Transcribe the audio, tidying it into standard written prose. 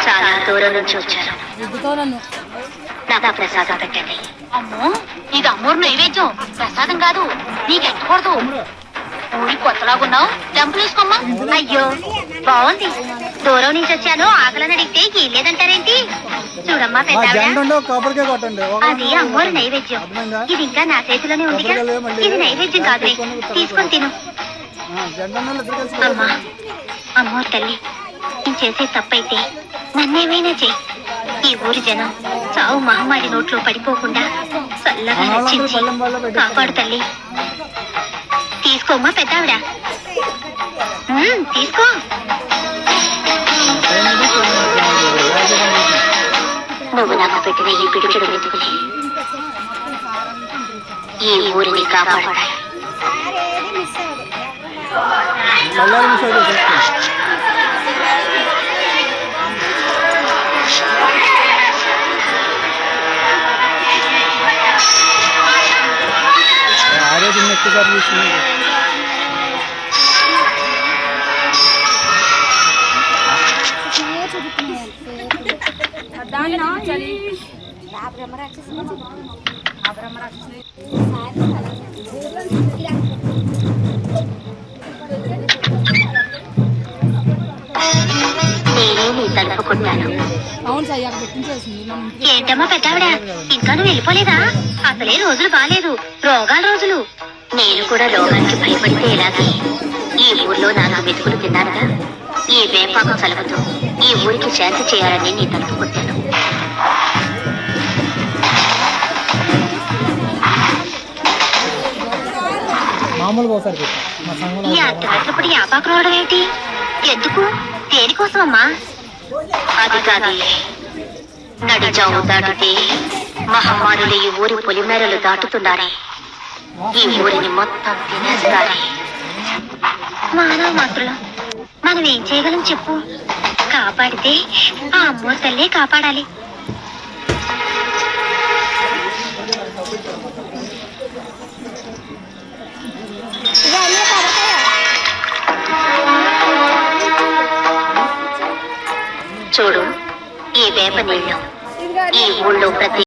చాలా దూరం నుంచి వచ్చారు. నాకు ప్రసాదం పెట్టండి. అమ్మో, ఇది అమ్మోరు నైవేద్యం, ప్రసాదం కాదు. నీకెట్టకూడదు. ఊరి కొత్తలాగున్నావు, టెంపుల్ వేసుకోమ్మా. అయ్యో బాగుంది. దూరం నుంచి వచ్చాను, ఆకలని అడిగితే లేదంటారేంటి? చూడమ్మా పెద్ద, అది అమ్మోరు నైవేద్యం. ఇది ఇంకా నా చేతిలోనే ఉందిగా. ఇది నైవేద్యం కాదు, తీసుకొని తిను. అమ్మా, అమ్మోరు తల్లి, నేను చేసే తప్పైతే నన్నేమైనా చెయ్యి. ఈ ఊరి జనం చావు మహమ్మారి నోట్లో పడిపోకుండా చల్లగా రక్షించి కాపాడు తల్లి. తీసుకోమ్మా పెద్దావిడ, తీసుకో. నువ్వు నాకు పెట్టిన ఈ పిడికిడు వెతుకులే ఈ ఊరిని కాపాడాలి. నేనే నీ తలుపు కొట్టాను. ఏంటమ్మా పెద్దావిడ, ఇంకా నువ్వు వెళ్ళిపోలేదా? అసలే రోజులు బాలేదు, రోగాల రోజులు. నేను కూడా రోగానికి భయపడితే ఎలాగే? ఈ ఊర్లో నాకు వెతుకులు తిన్నానుగా. ఈ వేపాకు చలువతో ఈ ఊరికి శాంతి చేయాలని నీ తలుపు కొట్టాను. ఈ అర్ధరాత్రిపడి యాపాకు రావడం ఏంటి? ఎందుకు? దేనికోసమమ్మా? అది కాదే, నడిచావు దాటితే మహమ్మారులు ఈ ఊరి పొలిమేరలు దాటుతున్నారే. ఈ ఊరిని మొత్తం తినేస్తారే. మానవ మాత్రులం, మనం ఏం చేయగలం చెప్పు? కాపాడితే ఆ అమ్మోరు తల్లే కాపాడాలి. చూడు, ఈ వేప నీళ్ళు ఈ ఊళ్ళో ప్రతి